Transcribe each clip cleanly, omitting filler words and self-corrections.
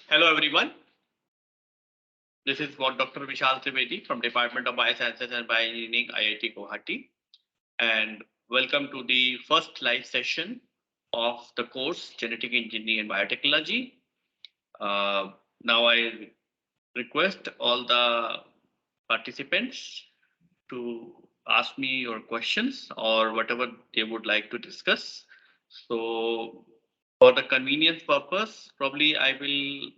Hello everyone. This is what Dr. Vishal Trivedi from Department of Biosciences and Bioengineering, IIT Guwahati, and welcome to the first live session of the course Genetic Engineering and Biotechnology. Now I request all the participants to ask me your questions or whatever they would like to discuss. So for the convenience purpose, probably I will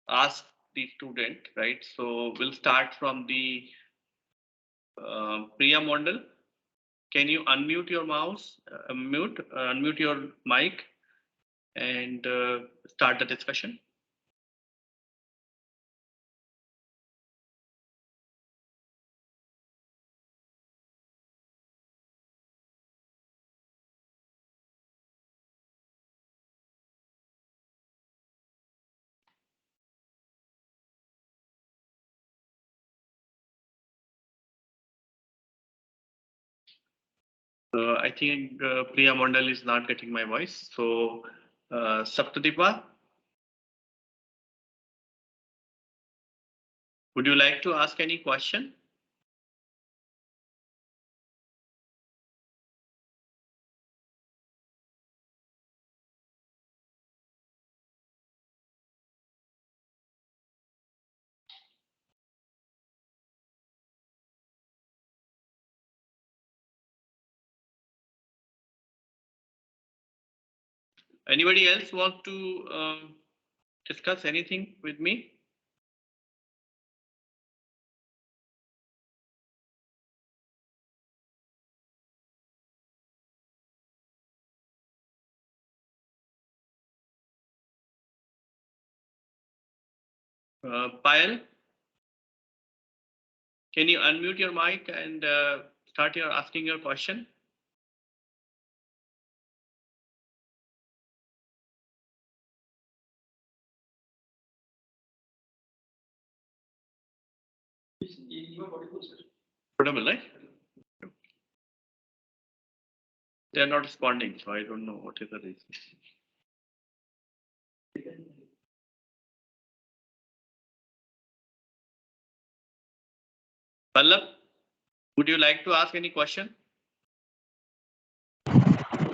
ask the student, right? So we'll start from the Priya Mondal. Can you unmute your mouse, unmute your mic and start the discussion? I think Priya Mondal is not getting my voice. So Saptadipa, would you like to ask any question? Anybody else want to discuss anything with me? Payal, can you unmute your mic and start your asking your question? Audible, right? They are not responding, so I don't know what is the reason. Pallab, would you like to ask any question?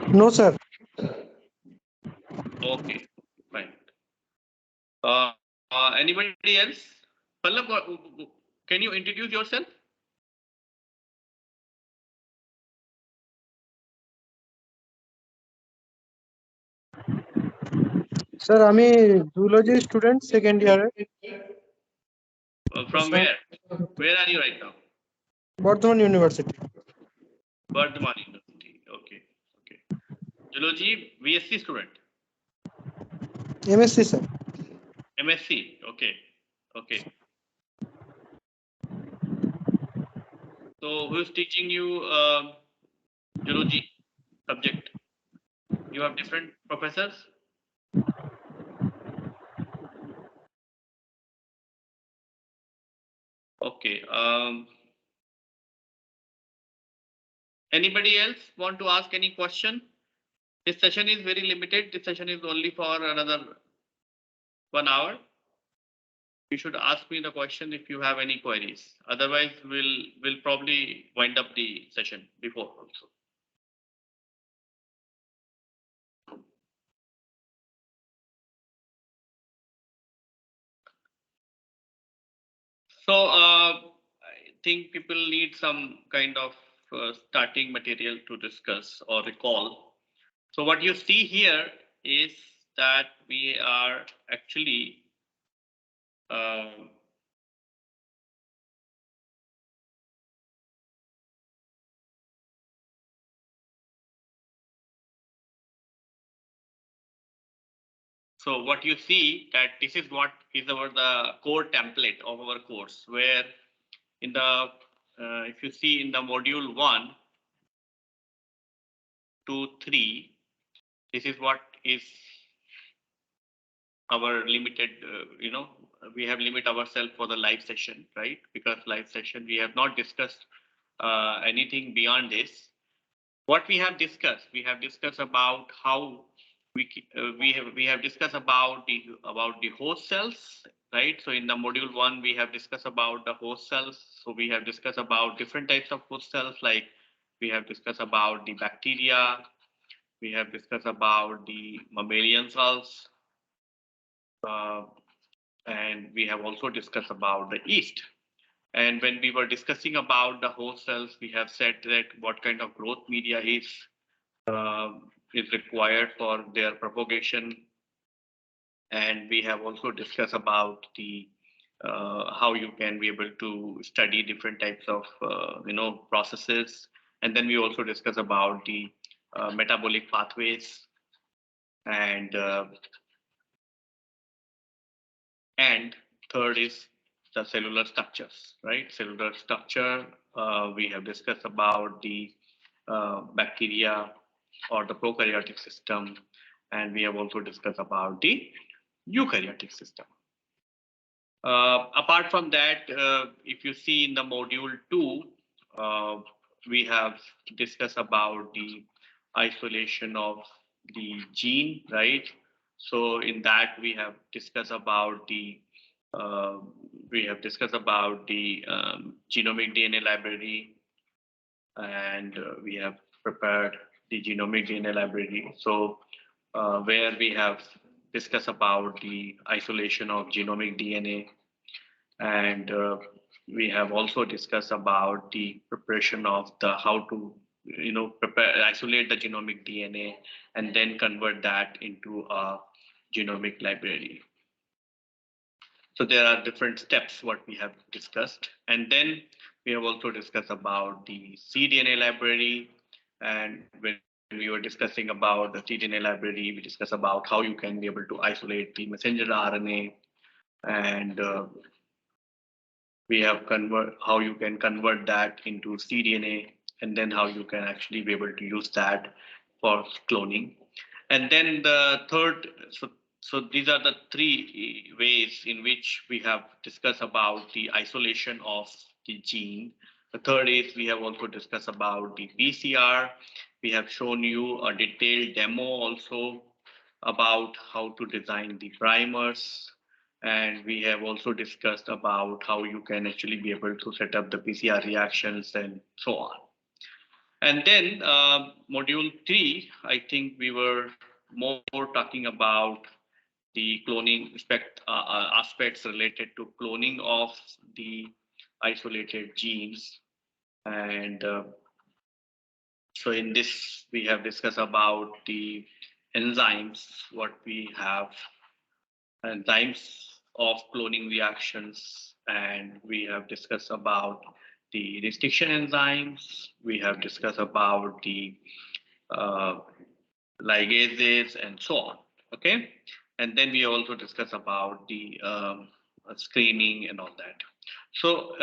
No, sir. Okay, fine. Anybody else? Pallab, can you introduce yourself? Sir, আমি zoology student second year. From where? Where are you right now? Bardhaman University. Bardhaman University. Okay, okay. Zoology BSc student. MSc, sir. MSc. Okay, okay. So who is teaching you zoology subject? You have different professors? Okay. Anybody else want to ask any question? This session is very limited. This session is only for another 1 hour. You should ask me the question if you have any queries. Otherwise, we'll probably wind up the session before also. So I think people need some kind of starting material to discuss or recall. So what you see here is that we are actually so what you see that this is what is the core template of our course, where in the if you see in the module 1, 2, 3, this is what is our limited, we have limit ourselves for the live session, right? Because live session, we have not discussed anything beyond this. What we have discussed about how we have discussed about the host cells, right? So in the module 1 we have discussed about the host cells. So we have discussed about different types of host cells, like we have discussed about the bacteria, we have discussed about the mammalian cells, uh, and we have also discussed about the yeast. And when we were discussing about the host cells, we have said that what kind of growth media is required for their propagation, and we have also discussed about the how you can be able to study different types of processes, and then we also discuss about the metabolic pathways, and and third is the cellular structures, right? Cellular structure, we have discussed about the bacteria or the prokaryotic system, and we have also discussed about the eukaryotic system. Apart from that, if you see in the module 2, we have discussed about the isolation of the gene, right? So in that we have discussed about the genomic DNA library, and we have prepared the genomic DNA library. So where we have discussed about the isolation of genomic DNA, and we have also discussed about the preparation of the how to isolate the genomic DNA and then convert that into a genomic library. So there are different steps what we have discussed, and then we have also discussed about the cDNA library. And when we were discussing about the cDNA library, we discussed about how you can be able to isolate the messenger RNA, and we have how you can convert that into cDNA, and then how you can actually be able to use that for cloning. And then the third, so these are the three ways in which we have discussed about the isolation of the gene. The third is we have also discussed about the PCR. We have shown you a detailed demo also about how to design the primers, and we have also discussed about how you can actually be able to set up the PCR reactions and so on. And then module 3, I think we were more talking about the cloning aspects related to cloning of the isolated genes. And so in this, we have discussed about the enzymes, what we have, enzymes of cloning reactions, and we have discussed about the restriction enzymes. We have discussed about the uh, ligases and so on. Okay, and then we also discuss about the screening and all that. So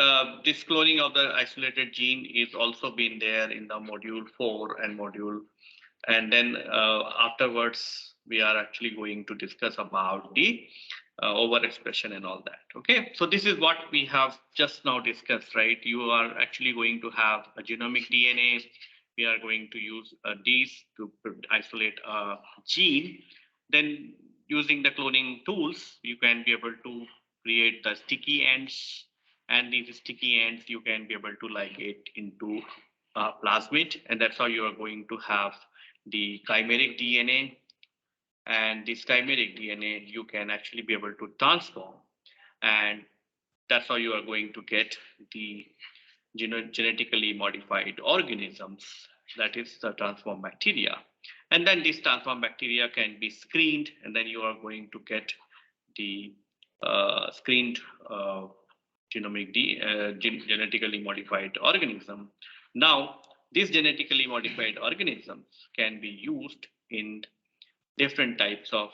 this cloning of the isolated gene is also been there in the module 4 and module, and then afterwards we are actually going to discuss about the overexpression and all that. Okay, so this is what we have just now discussed, right? You are actually going to have a genomic DNA. We are going to use these to isolate a gene. Then using the cloning tools, you can be able to create the sticky ends, and these sticky ends you can be able to ligate into plasmid, and that's how you are going to have the chimeric DNA. And this chimeric DNA you can actually be able to transform, and that's how you are going to get the genetically modified organisms, that is the transformed bacteria. And then these transformed bacteria can be screened, and then you are going to get the screened genetically modified organism. Now, these genetically modified organisms can be used in different types of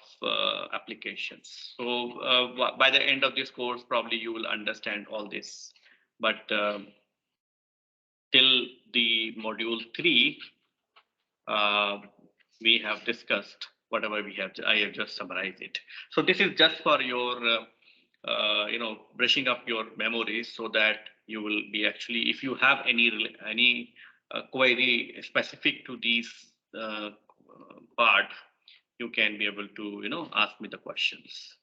applications. So by the end of this course, probably you will understand all this. But till the module 3, uh, we have discussed whatever we have. I have just summarized it. So this is just for your, brushing up your memories, so that you will be actually, if you have any query specific to these part, you can be able to ask me the questions.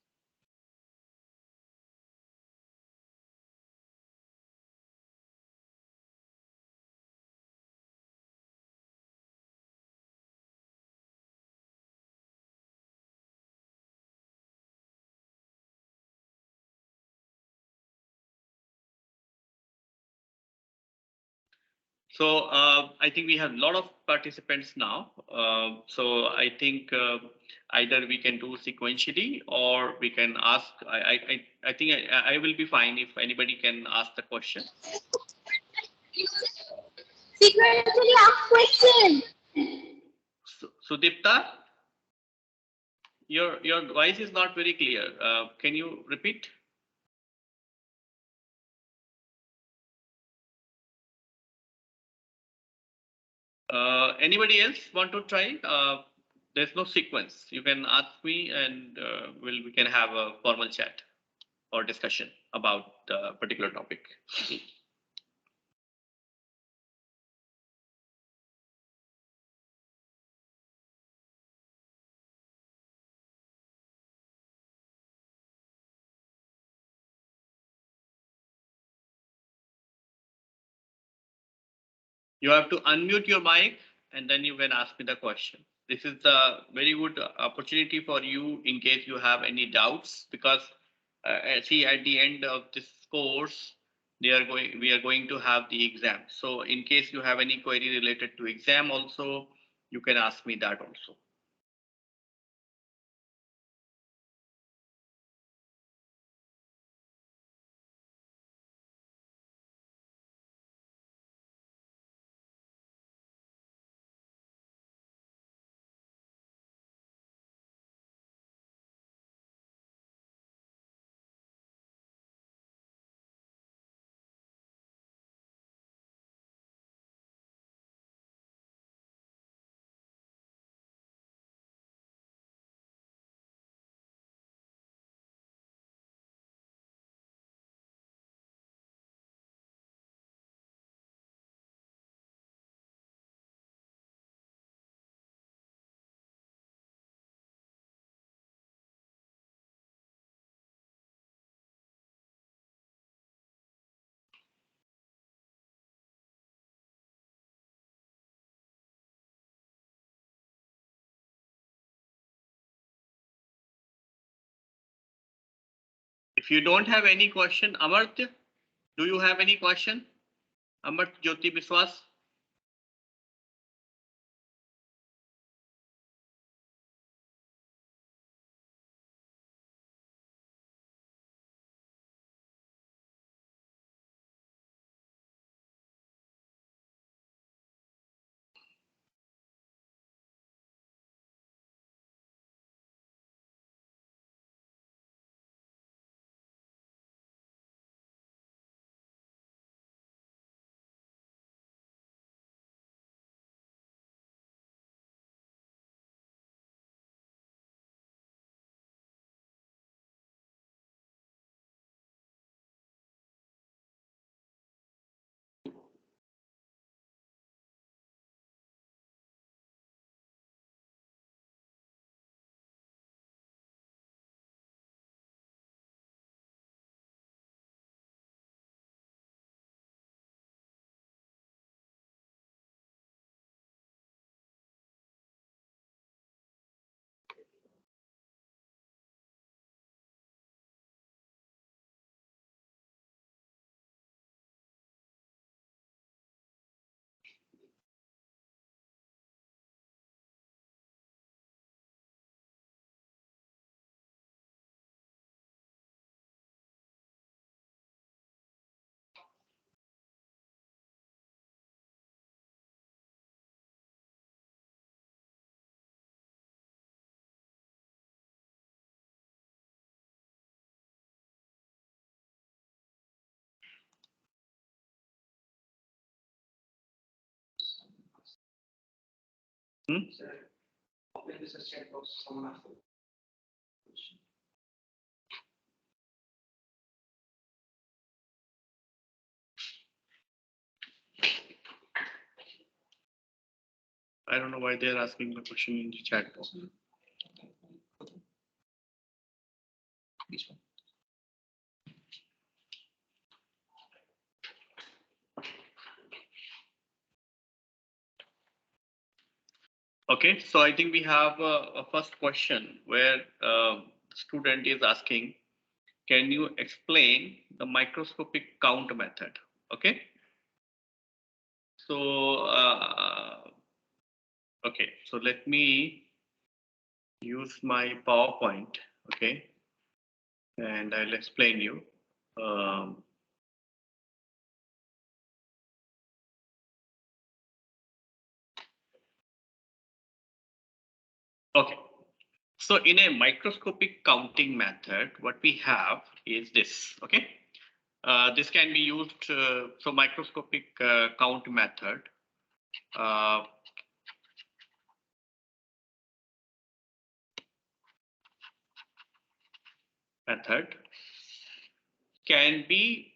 So I think we have a lot of participants now. So I think either we can do sequentially or we can ask. I think I will be fine if anybody can ask the question. Sequentially ask question. Sudipta, your voice is not very clear. Can you repeat? Anybody else want to try? There's no sequence. You can ask me, and we can have a formal chat or discussion about the particular topic. You have to unmute your mic and then you can ask me the question. This is a very good opportunity for you in case you have any doubts, because see, at the end of this course, we are going to have the exam. So in case you have any query related to exam also, you can ask me that also. If you don't have any question, Amartya, do you have any question? Amartya Jyoti Biswas? Hmm? I don't know why they're asking the question in the chat box. this one. Okay, so I think we have a first question where student is asking, can you explain the microscopic count method? Okay. So, okay, so let me use my PowerPoint, okay, and I'll explain you. Okay, so in a microscopic counting method, what we have is this, okay. This can be used, so microscopic count method. Method can be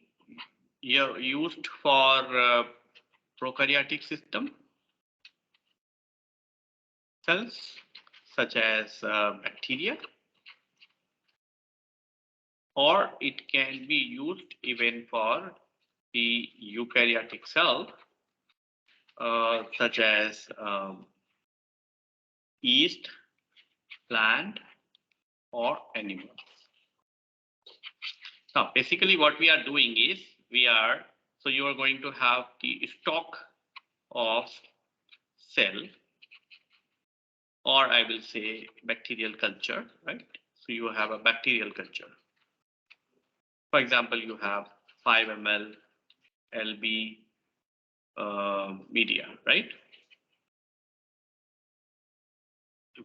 used for prokaryotic system cells such as bacteria, or it can be used even for the eukaryotic cell such as yeast, plant, or animal. Now, basically what we are doing is so you are going to have the stock of cell, or I will say bacterial culture, right? So you have a bacterial culture. For example, you have 5 ml LB media, right?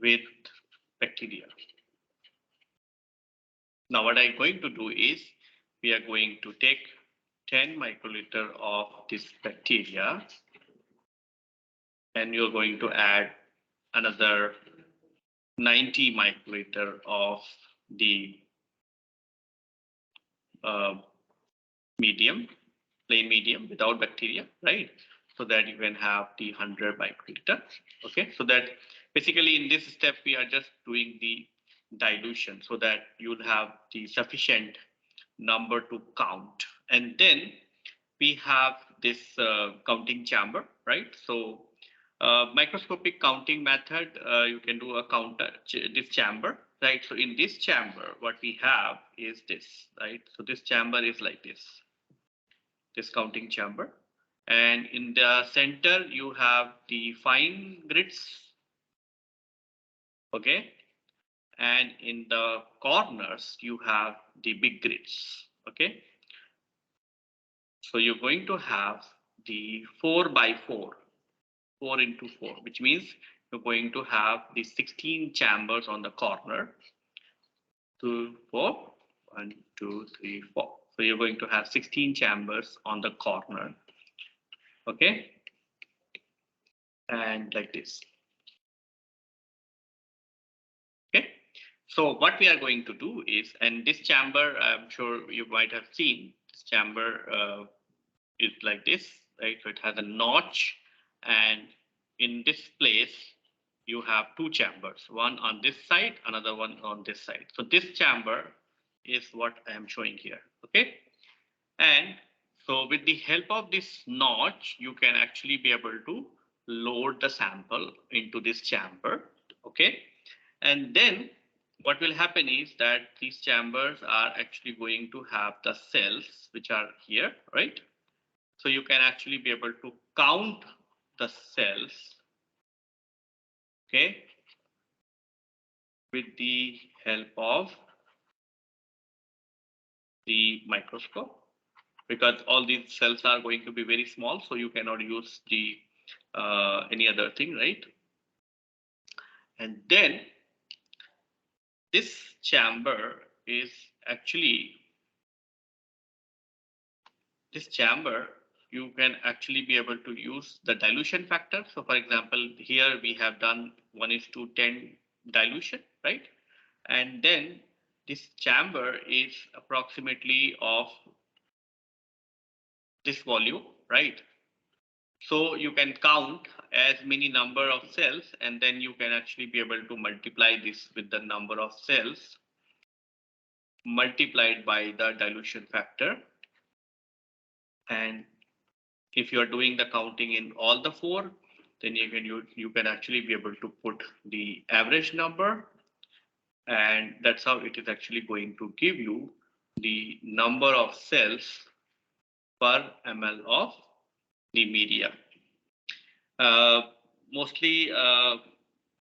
With bacteria. Now what I'm going to do is we are going to take 10 microliter of this bacteria, and you're going to add another 90 microliter of the medium, plain medium without bacteria, right? So that you can have the 100 microliter. Okay, so that basically in this step we are just doing the dilution so that you'll have the sufficient number to count. And then we have this counting chamber, right? So microscopic counting method, you can do a counter, this chamber, right? So in this chamber, what we have is this, right? So this chamber is like this counting chamber. And in the center, you have the fine grids, okay? And in the corners, you have the big grids, okay? So you're going to have the 4 by 4, 4 into 4, which means you're going to have the 16 chambers on the corner. 2, 4, 1, 2, 3, 4. So you're going to have 16 chambers on the corner. Okay. And like this. Okay. So what we are going to do is, and this chamber, I'm sure you might have seen, this chamber is like this, right? So it has a notch, and in this place, you have 2 chambers, one on this side, another one on this side. So this chamber is what I am showing here, okay? And so with the help of this notch, you can actually be able to load the sample into this chamber, okay? And then what will happen is that these chambers are actually going to have the cells which are here, right? So you can actually be able to count the cells, okay, with the help of the microscope, because all these cells are going to be very small, so you cannot use the any other thing, right? And then this chamber is actually, this chamber, you can actually be able to use the dilution factor. So for example, here we have done 1:10 dilution, right? And then this chamber is approximately of this volume, right? So you can count as many number of cells, and then you can actually be able to multiply this with the number of cells multiplied by the dilution factor. And if you are doing the counting in all the four, then you can actually be able to put the average number, and that's how it is actually going to give you the number of cells per ml of the media. Mostly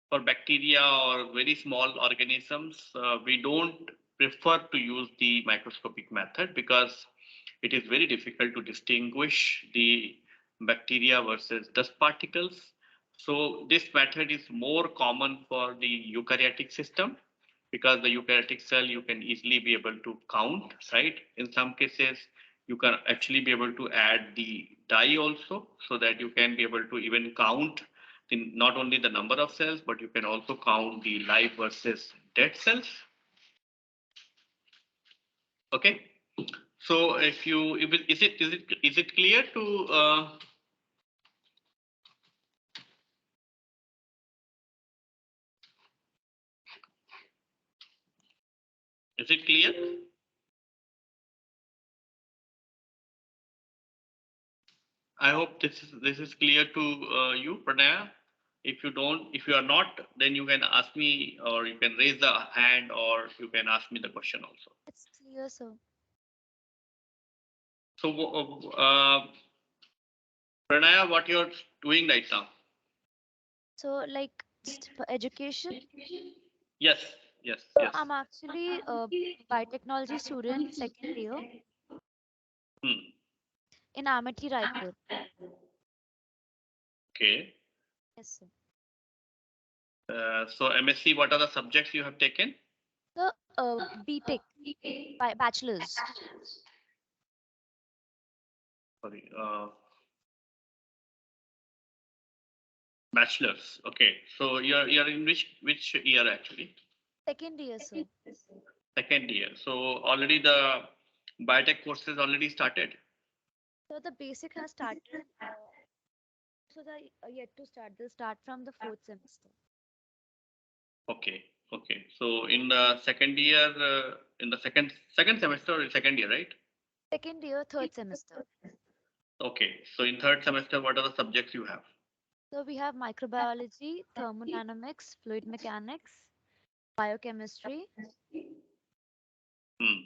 for bacteria or very small organisms, we don't prefer to use the microscopic method because it is very difficult to distinguish the bacteria versus dust particles. So this method is more common for the eukaryotic system because the eukaryotic cell you can easily be able to count, right? In some cases, you can actually be able to add the dye also so that you can be able to even count not only the number of cells, but you can also count the live versus dead cells. Okay. So if you, is it clear to, is it clear? I hope this is clear to you, Pranaya. If you are not, then you can ask me, or you can raise the hand, or you can ask me the question also. It's clear, sir. So, Pranaya, what you're doing right now? So, like, for education, Yes, yes, yes. I'm actually a biotechnology student, second year Hmm. in IIT Raipur. Okay. Yes, sir. So MSc, what are the subjects you have taken? The BTech, bachelor's. Sorry, bachelor's. Okay. So you're in which year actually? Second year, sir. Second year. So already the biotech courses already started. So the basic has started. So the yet to start. They'll start from the fourth semester. Okay. Okay. So in the second year, in the second semester or second year, right? Second year, third semester. Okay. So in third semester, what are the subjects you have? So we have microbiology, thermodynamics, fluid mechanics, biochemistry, Hmm.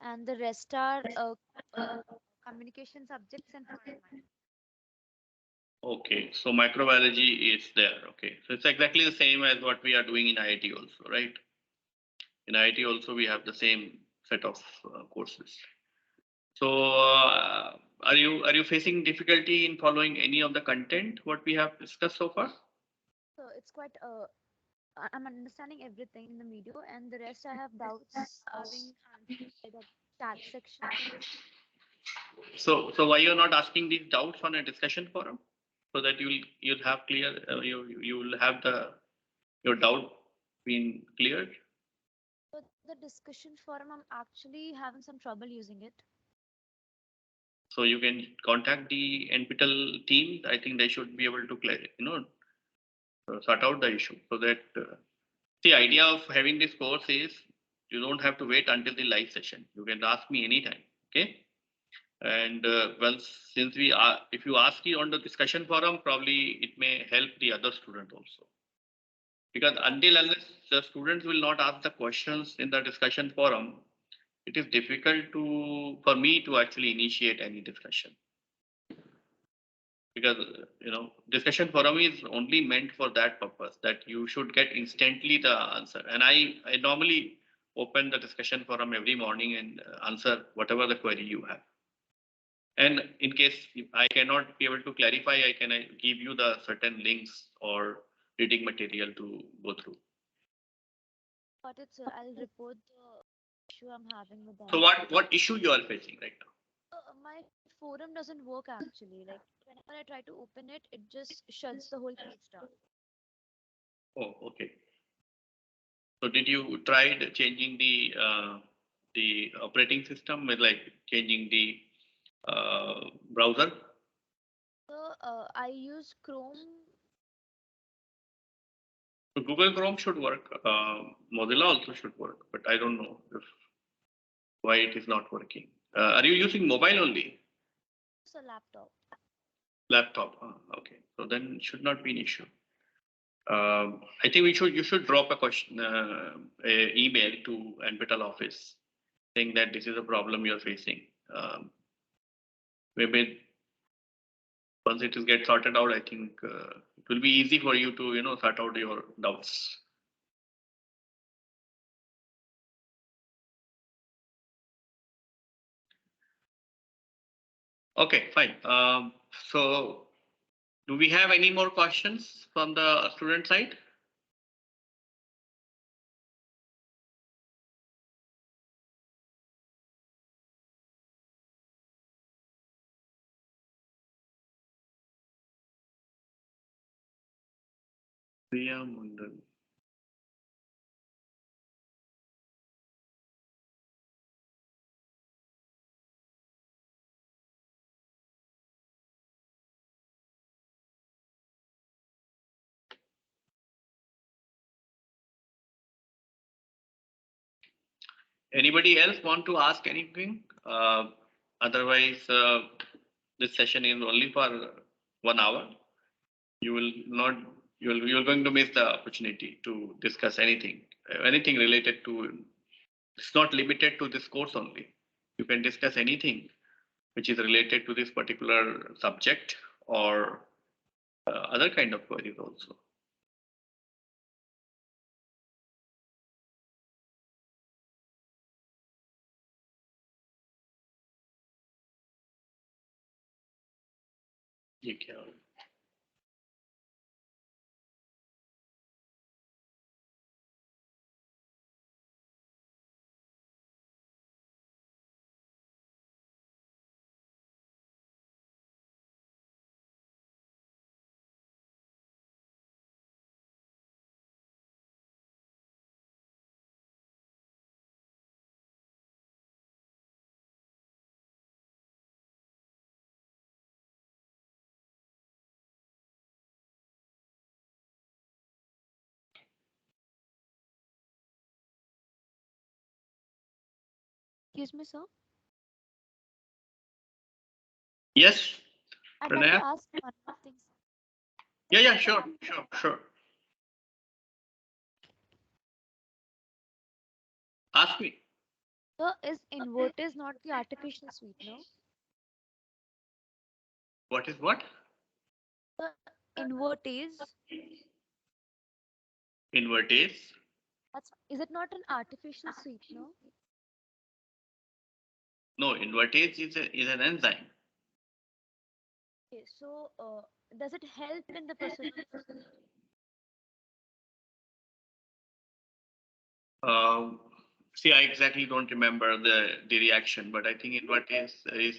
and the rest are communication subjects and pharma. Okay. So microbiology is there. Okay. So it's exactly the same as what we are doing in IIT also, right? In IIT also we have the same set of courses. So are you facing difficulty in following any of the content what we have discussed so far? So it's quite I'm understanding everything in the video, and the rest I have doubts being answered by the chat section. So why you're not asking these doubts on a discussion forum so that you'll have clear you will have your doubt being cleared. So the discussion forum, I'm actually having some trouble using it. So you can contact the NPTEL team. I think they should be able to clear, sort out the issue so that the idea of having this course is you don't have to wait until the live session. You can ask me anytime. Okay. And well, since we are, if you ask me on the discussion forum, probably it may help the other student also. Because until unless the students will not ask the questions in the discussion forum, it is difficult for me to actually initiate any discussion. Because discussion forum is only meant for that purpose, that you should get instantly the answer. And I normally open the discussion forum every morning and answer whatever the query you have. And in case if I cannot be able to clarify, I can give you the certain links or reading material to go through. Got it, sir. I'll report the issue I'm having with that. So what issue you are facing right now? My forum doesn't work actually. Like whenever I try to open it, it just shuts the whole page down. Oh, okay. So did you try changing the operating system with like changing the browser? So I use Chrome. So Google Chrome should work. Mozilla also should work, but I don't know if. Why it is not working? Are you using mobile only? It's a laptop. Laptop. Okay. So then it should not be an issue. I think you should drop a question, a email to NPTEL office saying that this is a problem you're facing. Maybe once it is get sorted out, I think it will be easy for you to sort out your doubts. Okay, fine. So do we have any more questions from the student side? Priya Mundan. Anybody else want to ask anything? Otherwise, this session is only for 1 hour. You will not. You're going to miss the opportunity to discuss anything related to. It's not limited to this course only. You can discuss anything which is related to this particular subject or other kind of queries also. ये क्या हो? Excuse me, sir. Yes, I'd like Pranaya? to ask one more thing. Yeah, sure. Ask me. Sir, is invertase not the artificial sweetener? What is what? Sir, invertase, Invertase? is it not an artificial sweetener? No, invertase is an enzyme. Okay, so does it help in the process of See, I exactly don't remember the reaction, but I think invertase is